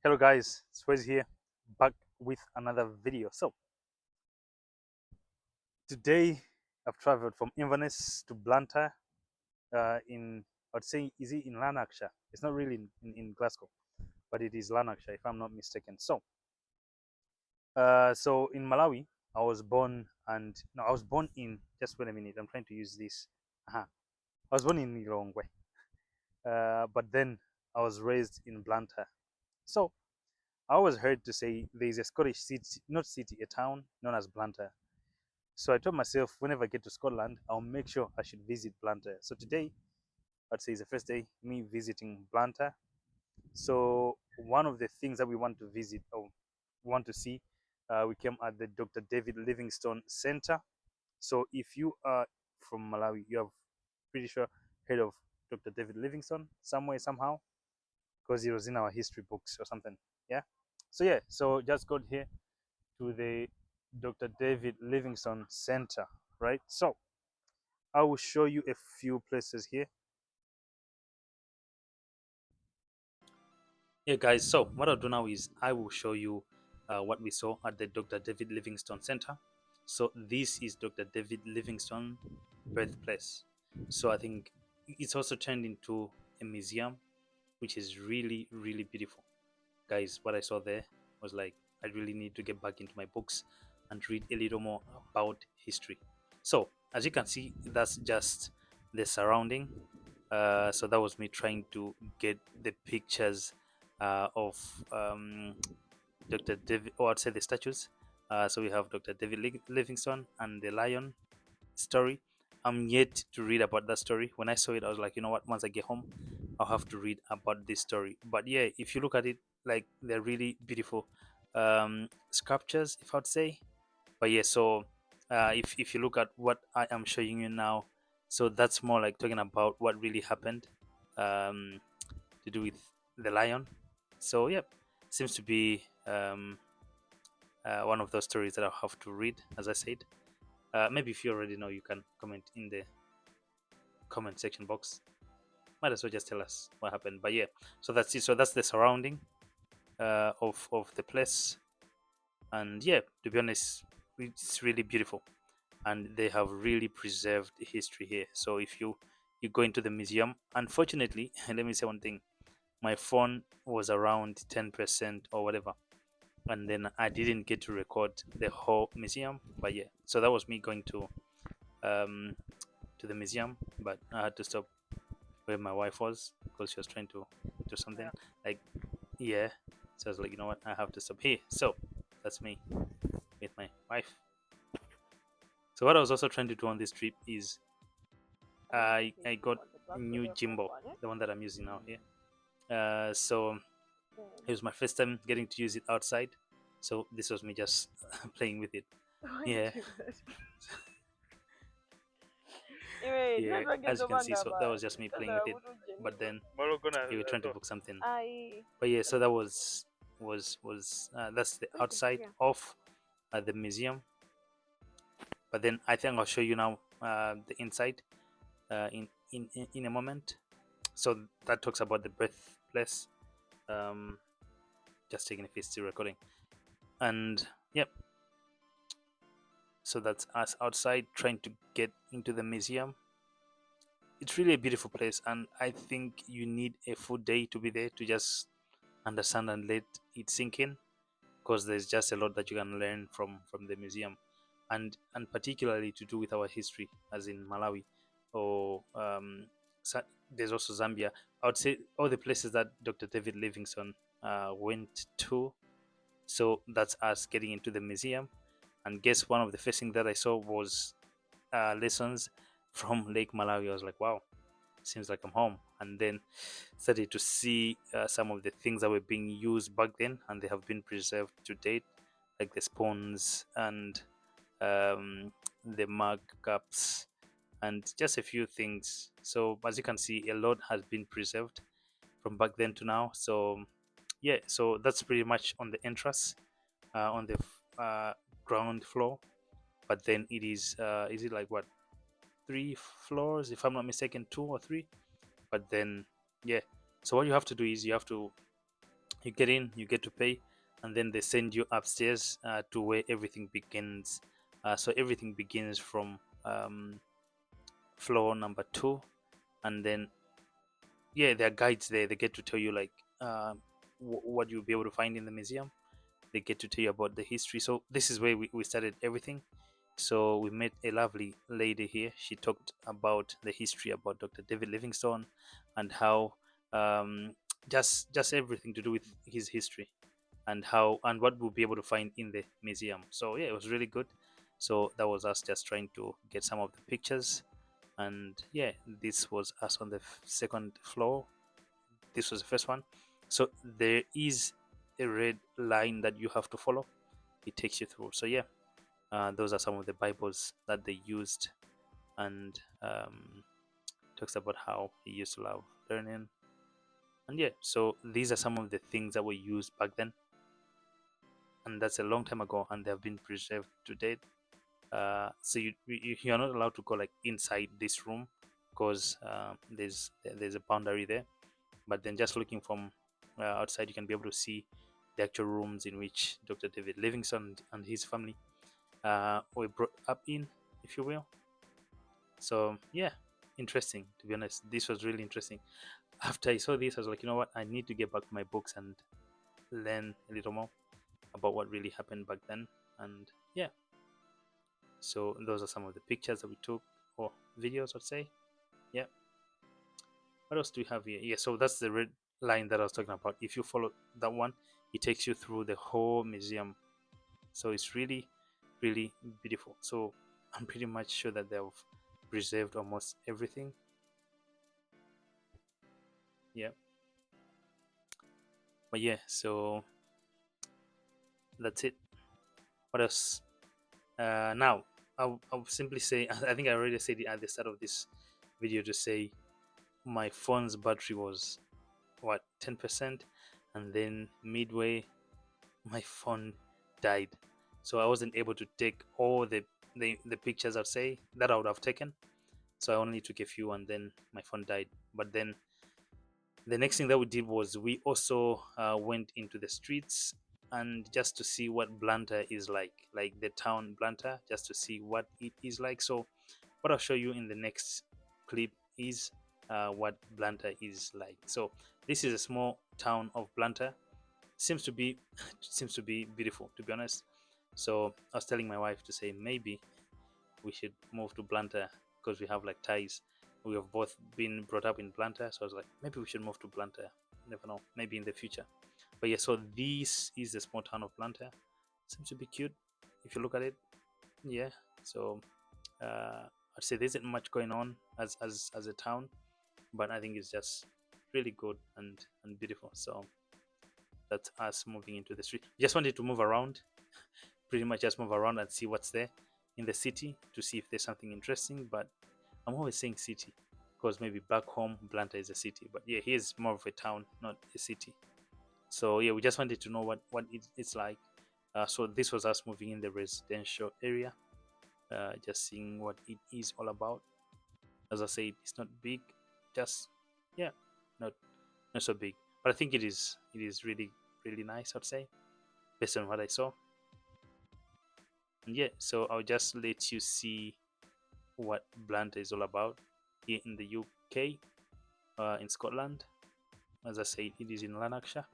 Hello guys, Swez here, back with another video. So today I've traveled from Inverness to Blantyre in, I'd say, is it in Lanarkshire? It's not really in Glasgow, but it is Lanarkshire if I'm not mistaken. So in Malawi, I was born and no, I was born in, just wait a minute, I'm trying to use this. I was born in Lilongwe, but then I was raised in Blantyre. So I always heard to say there's a Scottish city, not city, a town known as Blantyre. So I told myself, whenever I get to Scotland, I'll make sure I should visit Blantyre. So today, I'd say, is the first day me visiting Blantyre. So one of the things that we want to visit or want to see, we came at the Dr. David Livingstone Center. So if you are from Malawi, you have pretty sure heard of Dr. David Livingstone somewhere somehow because he was in our history books or something. Yeah. So just got here to the Dr. David Livingstone Center, right? So I will show you a few places here. Yeah, guys. So what I'll do now is I will show you what we saw at the Dr. David Livingstone Center. So this is Dr. David Livingstone birthplace. So I think it's also turned into a museum, which is really, really beautiful. Guys, what I saw there was like, I really need to get back into my books and read a little more about history. So as you can see, that's just the surrounding. So that was me trying to get the pictures of Dr. David, or I'd say the statues. So we have Dr. David Livingstone and the lion story. I'm yet to read about that story. When I saw it, I was like, you know what? Once I get home, I'll have to read about this story. But yeah, if you look at it, like they're really beautiful sculptures, if I'd say. But yeah, so if you look at what I am showing you now, so that's more like talking about what really happened um, to do with the lion. So yeah, seems to be one of those stories that I'll have to read, as I said. Maybe if you already know, you can comment in the comment section box. Might as well just tell us what happened. But yeah, so that's it. So that's the surrounding of the place, and yeah, to be honest, it's really beautiful, and they have really preserved history here. So if you go into the museum, unfortunately, let me say one thing: my phone was around 10% or whatever, and then I didn't get to record the whole museum. But yeah, so that was me going um to the museum, but I had to stop where my wife was because she was trying to do something. Like, yeah, so I was like, you know what, I have to stop here. So that's me with my wife. So what I was also trying to do on this trip is I got new Jimbo, the one that I'm using now here. So it was my first time getting to use it outside. So this was me just playing with it. Yeah, yeah. As you can see, so that was just me playing with it. But then we were trying to book something. But yeah, so that was that's the outside of the museum. But then I think I'll show you now the inside in a moment. So that talks about the birthplace. Um, just checking if it's still recording. And yep, so that's us outside trying to get into the museum. It's really a beautiful place, and I think you need a full day to be there to just understand and let it sink in, because there's just a lot that you can learn from the museum, and particularly to do with our history, as in Malawi, or there's also Zambia. I would say all the places that Dr. David Livingstone went to. So that's us getting into the museum, and guess one of the first things that I saw was lessons from Lake Malawi. I was like, wow, seems like I'm home. And then started to see some of the things that were being used back then, and they have been preserved to date, like the spoons and the mug cups and just a few things. So as you can see, a lot has been preserved from back then to now. So yeah, so that's pretty much on the entrance, on the ground floor. But then it is it like what, 3 floors if I'm not mistaken, 2 or 3. But then yeah, so what you have to do is you have to You get in, you get to pay, and then they send you upstairs to where everything begins. So everything begins from floor number 2, and then yeah, there are guides there. They get to tell you like what you'll be able to find in the museum. They get to tell you about the history. So this is where we started everything. So we met a lovely lady here. She talked about the history about Dr. David Livingstone and how um, just everything to do with his history and how and what we'll be able to find in the museum. So yeah, it was really good. So that was us just trying to get some of the pictures, and yeah, this was us on the second floor. This was the first one. So there is a red line that you have to follow. It takes you through. So yeah, those are some of the Bibles that they used, and talks about how he used to love learning. And yeah, so these are some of the things that were used back then, and that's a long time ago, and they have been preserved to date. So you're not allowed to go like inside this room because there's a boundary there. But then just looking from outside, you can be able to see the actual rooms in which Dr. David Livingstone and his family were brought up in, if you will. So yeah, interesting, to be honest. This was really interesting. After I saw this, I was like, you know what, I need to get back to my books and learn a little more about what really happened back then. And yeah, so those are some of the pictures that we took, or videos, I'd say. Yeah. What else do we have here? Yeah, so that's the red line that I was talking about. If you follow that one, it takes you through the whole museum. So it's really, really beautiful. So I'm pretty much sure that they've preserved almost everything. Yeah. But yeah, so that's it. What else? Now, I'll simply say, I think I already said it at the start of this video to say my phone's battery was what, 10%, and then midway my phone died, so I wasn't able to take all the pictures I'd say that I would have taken. So I only took a few, and then my phone died. But then the next thing that we did was we also went into the streets, and just to see what Blantyre is like the town Blantyre, just to see what it is like. So what I'll show you in the next clip is what Blantyre is like. So this is a small town of Blantyre. Seems to be beautiful, to be honest. So I was telling my wife to say maybe we should move to Blantyre because we have like ties. We have both been brought up in Blantyre, so I was like, maybe we should move to Blantyre. Never know, maybe in the future. But yeah, so this is the small town of Blantyre. Seems to be cute if you look at it. Yeah. So I'd say there isn't much going on as a town, but I think it's just really good and beautiful. So that's us moving into the street. Just wanted to move around, pretty much just move around and see what's there in the city to see if there's something interesting. But I'm always saying city because maybe back home Blantyre is a city, but yeah, here's more of a town, not a city. So yeah, we just wanted to know what it's like. So this was us moving in the residential area, just seeing what it is all about. As I said, it's not big, just yeah, not not so big, but I think it is really really nice, I'd say, based on what I saw. And yeah, so I'll just let you see what Blantyre is all about here in the UK, in Scotland. As I said, it is in Lanarkshire,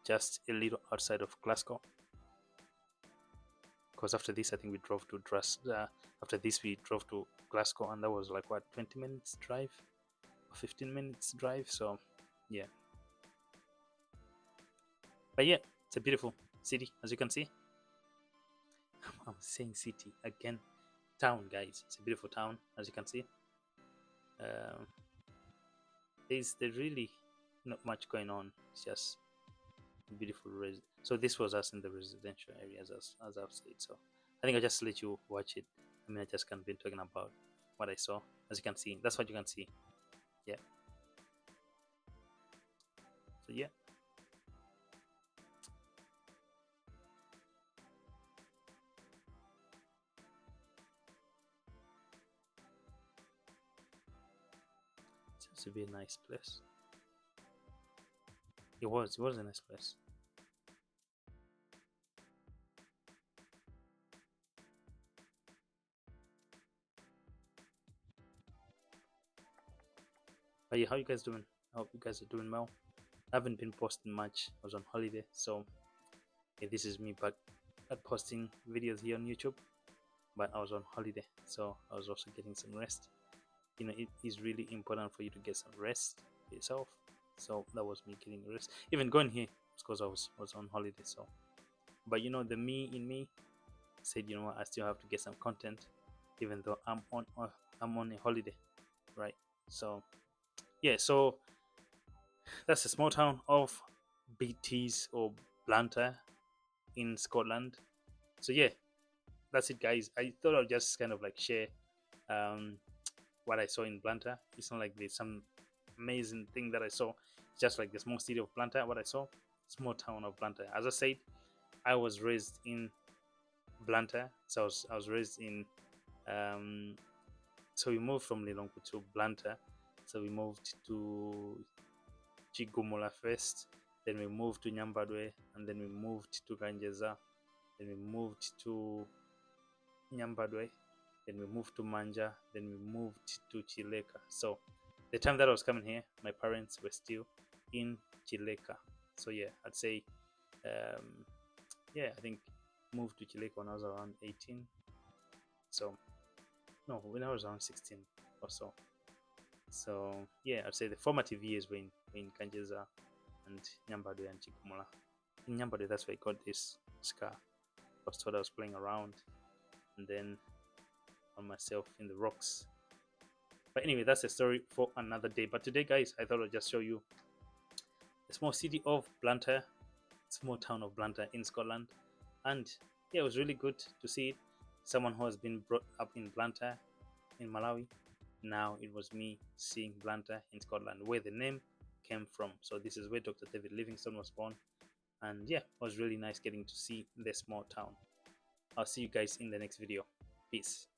just a little outside of Glasgow. Because after this, I think we drove to after this, we drove to Glasgow, and that was like what, 20 minutes drive or 15 minutes drive. So yeah, but yeah, it's a beautiful city, as you can see. I'm saying city again, town, guys. It's a beautiful town, as you can see. Um, there's really not much going on. It's just beautiful so this was us in the residential areas, as I've said. So I think I'll just let you watch it. I mean, I just can't be talking about what I saw. As you can see, that's what you can see. Yeah. So yeah, seems to be a nice place. It was a nice place. But yeah, how you guys doing? I hope you guys are doing well. I haven't been posting much. I was on holiday, so yeah, this is me back at posting videos here on YouTube. But I was on holiday, so I was also getting some rest. It is really important for you to get some rest for yourself. So that was me getting rest. Even going here because I was on holiday. So, but the me in me said, what, I still have to get some content, even though I'm on a holiday, right? So yeah, so that's a small town of BTs or Blantyre in Scotland. So yeah, that's it, guys. I thought I'll just kind of like share um, what I saw in Blantyre. It's not like there's some amazing thing that I saw. It's just like the small city of Blantyre. What I saw, small town of Blantyre. As I said, I was raised in Blantyre, so I was raised in. Um, so we moved from Lilongwe to Blantyre. So we moved to Chigumula first, then we moved to Nyambadwe, and then we moved to Ganjeza, then we moved to Nyambadwe, then we moved to Manja, then we moved to Chileka. So the time that I was coming here, my parents were still in Chileka. So yeah, I'd say, um, yeah, I think moved to Chileka when I was around 18. So no, when I was around 16 or so. So yeah, I'd say the formative years were in Kanjeza and Nyambadwe and Chikumula. In Nyambadwe, that's where I got this scar. I was told I was playing around, and then on myself in the rocks. But anyway, that's a story for another day. But today, guys, I thought I'd just show you the small city of Blantyre, small town of Blantyre in Scotland. And yeah, it was really good to see it. Someone who has been brought up in Blantyre in Malawi. Now it was me seeing Blantyre in Scotland, where the name came from. So this is where Dr. David Livingstone was born. And yeah, it was really nice getting to see the small town. I'll see you guys in the next video. Peace.